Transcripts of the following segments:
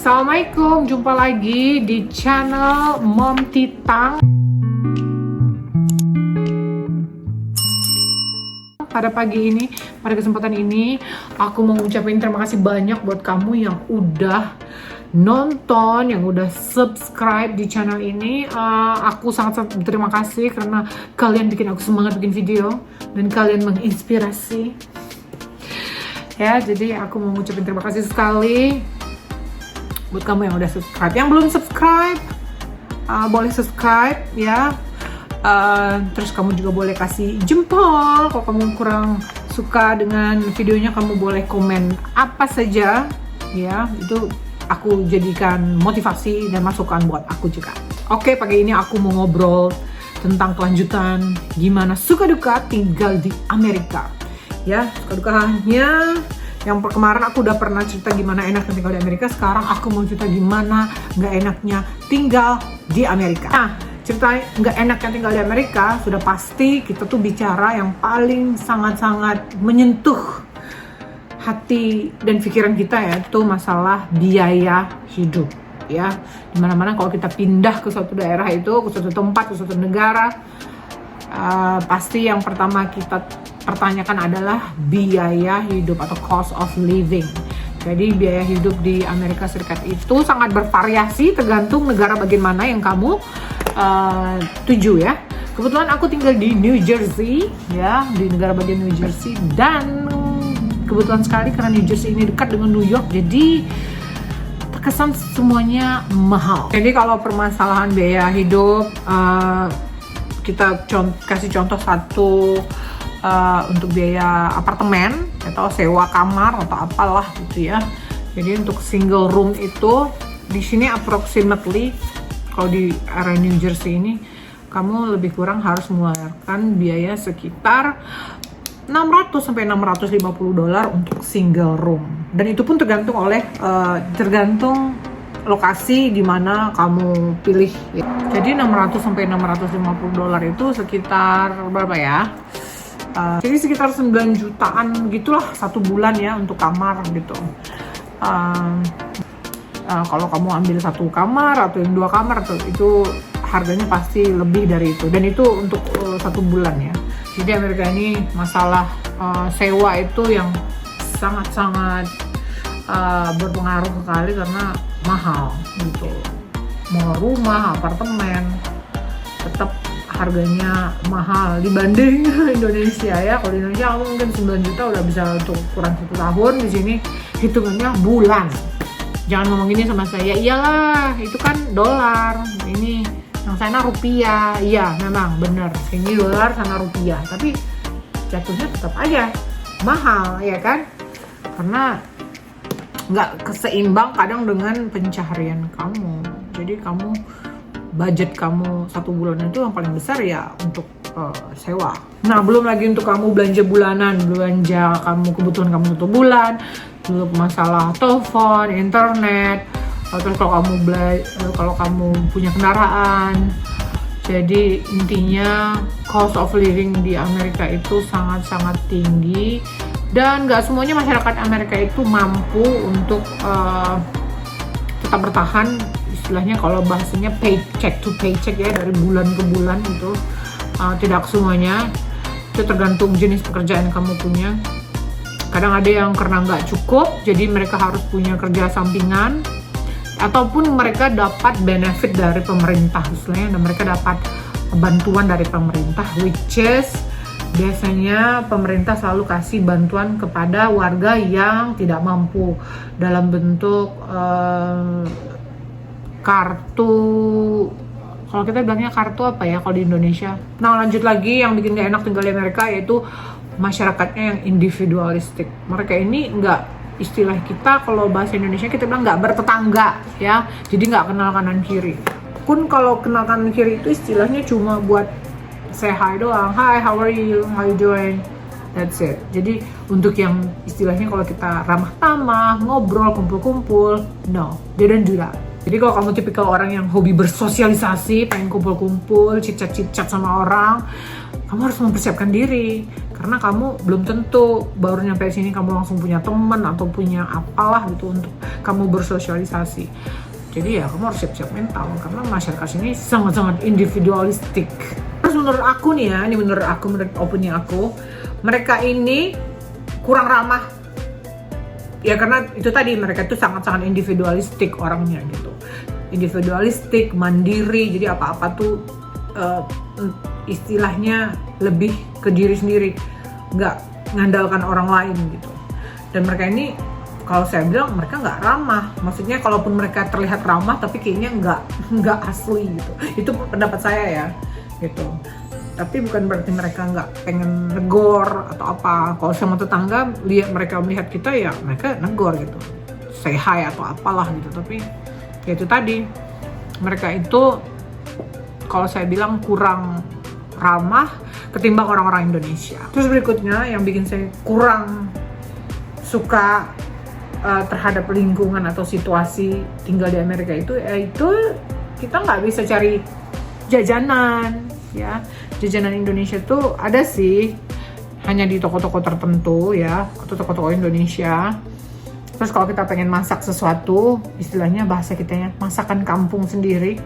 Assalamualaikum, jumpa lagi di channel Mom Titang. Pada pagi ini, pada kesempatan ini, aku mau ngucapin terima kasih banyak buat kamu yang udah nonton, yang udah subscribe di channel ini. Aku sangat berterima kasih karena kalian bikin aku semangat bikin video dan kalian menginspirasi. Ya, jadi aku mau ngucapin terima kasih sekali buat kamu yang udah subscribe. Yang belum subscribe, boleh subscribe ya. Terus kamu juga boleh kasih jempol. Kalau kamu kurang suka dengan videonya, kamu boleh komen apa saja ya. Itu aku jadikan motivasi dan masukan buat aku juga. Oke, pagi ini aku mau ngobrol tentang kelanjutan gimana suka duka tinggal di Amerika. Ya, suka dukanya yang kemarin aku udah pernah cerita gimana enaknya tinggal di Amerika. Sekarang aku mau cerita gimana nggak enaknya tinggal di Amerika. Nah, cerita nggak enaknya tinggal di Amerika sudah pasti kita tuh bicara yang paling sangat-sangat menyentuh hati dan pikiran kita, ya, itu masalah biaya hidup. Ya, dimana-mana kalau kita pindah ke suatu daerah itu, ke suatu tempat, ke suatu negara, pasti yang pertama kita pertanyakan adalah biaya hidup atau cost of living. Jadi biaya hidup di Amerika Serikat itu sangat bervariasi tergantung negara bagian mana yang kamu tuju ya. Kebetulan aku tinggal di New Jersey ya, di negara bagian New Jersey, dan kebetulan sekali karena New Jersey ini dekat dengan New York, jadi terkesan semuanya mahal. Jadi kalau permasalahan biaya hidup, kita kasih contoh satu, untuk biaya apartemen atau sewa kamar atau apalah gitu ya. Jadi untuk single room itu di sini approximately, kalau di area New Jersey ini kamu lebih kurang harus mengeluarkan biaya sekitar $600 sampai $650 untuk single room. Dan itu pun tergantung tergantung lokasi di mana kamu pilih. Jadi $600 sampai $650 itu sekitar berapa ya? Jadi sekitar 9 jutaan gitulah satu bulan ya untuk kamar gitu. Kalau kamu ambil satu kamar atau yang 2 kamar itu harganya pasti lebih dari itu, dan itu untuk satu bulan ya. Jadi Amerika ini masalah sewa itu yang sangat-sangat berpengaruh sekali karena mahal gitu. Mau rumah, apartemen, tetap harganya mahal dibanding Indonesia ya. Kalau di Indonesia kamu mungkin 9 juta udah bisa untuk kurang 1 tahun. Di sini hitungannya bulan. Jangan ngomong gini sama saya, iyalah itu kan dolar, ini yang sana rupiah. Iya memang bener, ini dolar sana rupiah, tapi jatuhnya tetap aja mahal ya kan, karena nggak keseimbang kadang dengan pencaharian kamu. Jadi budget kamu satu bulan itu yang paling besar ya untuk sewa. Nah, belum lagi untuk kamu belanja bulanan, belanja kamu kebutuhan kamu satu bulan, belum masalah telepon, internet, terus kalau kamu punya kendaraan. Jadi intinya cost of living di Amerika itu sangat-sangat tinggi, dan nggak semuanya masyarakat Amerika itu mampu untuk tetap bertahan. Istilahnya kalau bahasanya paycheck to paycheck ya, dari bulan ke bulan itu. Tidak semuanya, itu tergantung jenis pekerjaan yang kamu punya. Kadang ada yang karena nggak cukup, jadi mereka harus punya kerja sampingan, ataupun mereka dapat benefit dari pemerintah istilahnya, dan mereka dapat bantuan dari pemerintah, which is biasanya pemerintah selalu kasih bantuan kepada warga yang tidak mampu dalam bentuk kartu. Kalau kita bilangnya kartu apa ya kalau di Indonesia? Nah, lanjut lagi yang bikin gak enak tinggal di Amerika yaitu masyarakatnya yang individualistik. Mereka ini nggak, istilah kita kalau bahasa Indonesia kita bilang nggak bertetangga ya. Jadi nggak kenal kanan kiri. Pun kalau kenal kanan kiri itu istilahnya cuma buat say hi doang. Hi, how are you? How you doing? That's it. Jadi untuk yang istilahnya kalau kita ramah tamah, ngobrol, kumpul-kumpul, no, they don't do that. Jadi kalau kamu tipikal orang yang hobi bersosialisasi, pengen kumpul-kumpul, cicat-cicat sama orang, kamu harus mempersiapkan diri. karena kamu belum tentu baru nyampe sini kamu langsung punya teman atau punya apalah gitu untuk kamu bersosialisasi. Jadi ya kamu harus siap-siap mental karena masyarakat sini sangat-sangat individualistik. Terus menurut aku nih ya, ini menurut opini aku, mereka ini kurang ramah. Ya karena itu tadi mereka itu sangat-sangat individualistik orangnya gitu. Individualistik, mandiri, jadi apa-apa tuh istilahnya lebih ke diri sendiri, nggak ngandalkan orang lain gitu. Dan mereka ini kalau saya bilang mereka nggak ramah, maksudnya kalaupun mereka terlihat ramah tapi kayaknya nggak asli gitu. Itu pendapat saya ya gitu. Tapi bukan berarti mereka nggak pengen negor atau apa. Kalau sama tetangga mereka melihat kita ya mereka negor gitu, say hi atau apalah gitu. Tapi ya itu tadi, mereka itu kalau saya bilang kurang ramah ketimbang orang-orang Indonesia. Terus berikutnya yang bikin saya kurang suka terhadap lingkungan atau situasi tinggal di Amerika itu, yaitu kita nggak bisa cari jajanan ya. Jajanan Indonesia tuh ada sih, hanya di toko-toko tertentu ya, atau toko-toko Indonesia. Terus kalau kita pengen masak sesuatu, istilahnya bahasa kitanya masakan kampung sendiri,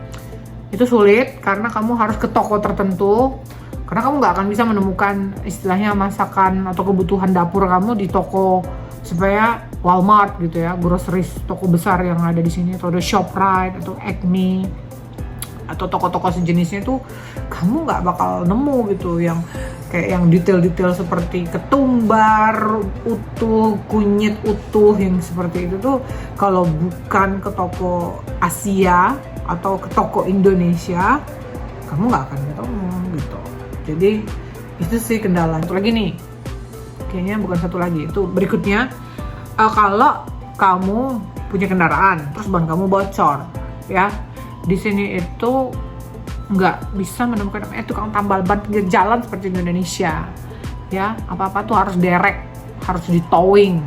itu sulit karena kamu harus ke toko tertentu, karena kamu nggak akan bisa menemukan istilahnya masakan atau kebutuhan dapur kamu di toko supaya Walmart gitu ya, groceries, toko besar yang ada di sini, atau ada ShopRite atau Acme atau toko-toko sejenisnya tuh kamu nggak bakal nemu gitu yang kayak yang detail-detail seperti ketumbar utuh, kunyit utuh yang seperti itu tuh kalau bukan ke toko Asia atau ke toko Indonesia kamu nggak akan ketemu gitu. Jadi itu sih kendala. Itu lagi nih, kayaknya bukan satu lagi, itu berikutnya, kalau kamu punya kendaraan terus ban kamu bocor ya, di sini itu nggak bisa menemukan tukang tambal ban pinggir jalan seperti di Indonesia ya. Apa-apa tuh harus derek, harus di towing.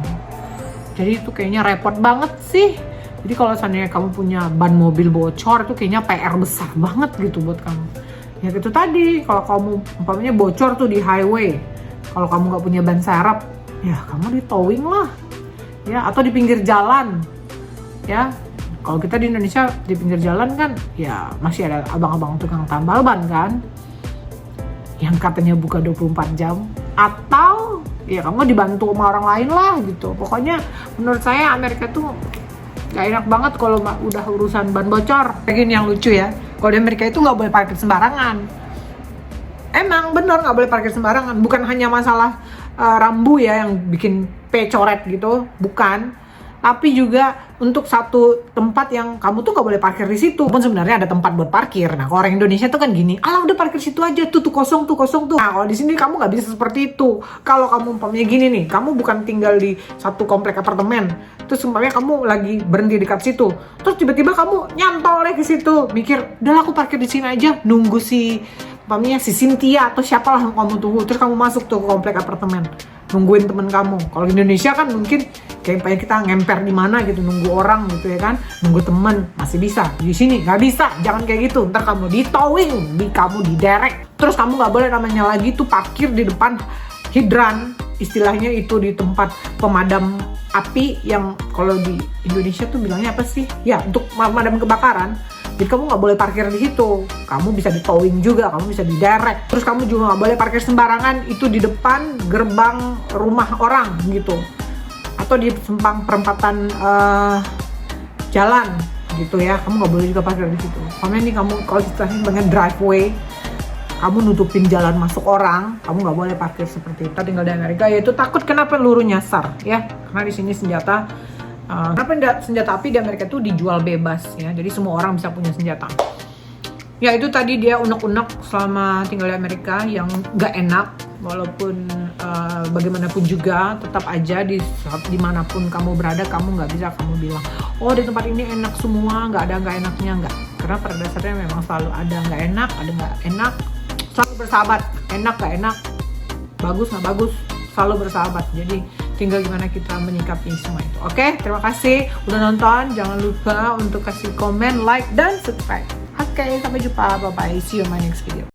Jadi itu kayaknya repot banget sih. Jadi kalau seandainya kamu punya ban mobil bocor itu kayaknya PR besar banget gitu buat kamu. Ya itu tadi, kalau kamu umpamanya bocor tuh di highway, kalau kamu nggak punya ban serep, ya kamu di towing lah ya, atau di pinggir jalan ya. Kalau kita di Indonesia di pinggir jalan kan ya masih ada abang-abang tukang tambal ban kan yang katanya buka 24 jam, atau ya kamu dibantu sama orang lain lah gitu. Pokoknya menurut saya Amerika tuh gak enak banget kalau udah urusan ban bocor. Begini yang lucu ya, kalau di Amerika itu gak boleh parkir sembarangan. Emang bener gak boleh parkir sembarangan. Bukan hanya masalah rambu ya yang bikin coret gitu, bukan. Tapi juga untuk satu tempat yang kamu tuh gak boleh parkir di situ. Pun sebenarnya ada tempat buat parkir. Nah, kalau orang Indonesia tuh kan gini, alah udah parkir situ aja, tuh kosong tuh. Nah, kalau di sini kamu nggak bisa seperti itu. Kalau kamu umpamanya gini nih, kamu bukan tinggal di satu komplek apartemen, terus umpamanya kamu lagi berhenti dekat situ, terus tiba-tiba kamu nyantol lagi ke situ, mikir, udah aku parkir di sini aja, nunggu si umpamanya si Cynthia atau siapalah yang kamu tunggu, terus kamu masuk tuh ke komplek apartemen, nungguin temen kamu. Kalau di Indonesia kan mungkin kayak kita ngemper di mana gitu, nunggu orang gitu ya kan, nunggu temen masih bisa. Di sini nggak bisa, jangan kayak gitu. Ntar kamu di towing, kamu diderek. Terus kamu nggak boleh namanya lagi tuh parkir di depan hidran, istilahnya itu di tempat pemadam api yang kalau di Indonesia tuh bilangnya apa sih? Ya untuk pemadam kebakaran. Jadi kamu nggak boleh parkir di situ. Kamu bisa di towing juga, kamu bisa diderek. Terus kamu juga nggak boleh parkir sembarangan itu di depan gerbang rumah orang gitu, atau di simpang perempatan jalan gitu ya. Kamu nggak boleh juga parkir di situ. Karena ini kamu kalau istilahnya dengan driveway, kamu nutupin jalan masuk orang, kamu nggak boleh parkir seperti itu. Tinggal di Amerika yaitu takut kena peluru nyasar ya. Karena di sini senjata api di Amerika itu dijual bebas ya, jadi semua orang bisa punya senjata. Ya itu tadi dia unek-unek selama tinggal di Amerika yang gak enak, walaupun bagaimanapun juga tetap aja dimanapun kamu berada kamu gak bisa kamu bilang oh di tempat ini enak semua, gak ada gak enaknya, enggak. Karena pada dasarnya memang selalu ada gak enak, ada gak enak, selalu bersahabat. Enak gak enak, bagus gak bagus, selalu bersahabat. Jadi tinggal gimana kita menyikapi semua itu. Oke, terima kasih udah nonton. Jangan lupa untuk kasih komen, like, dan subscribe. Oke, sampai jumpa. Bye-bye. See you in my next video.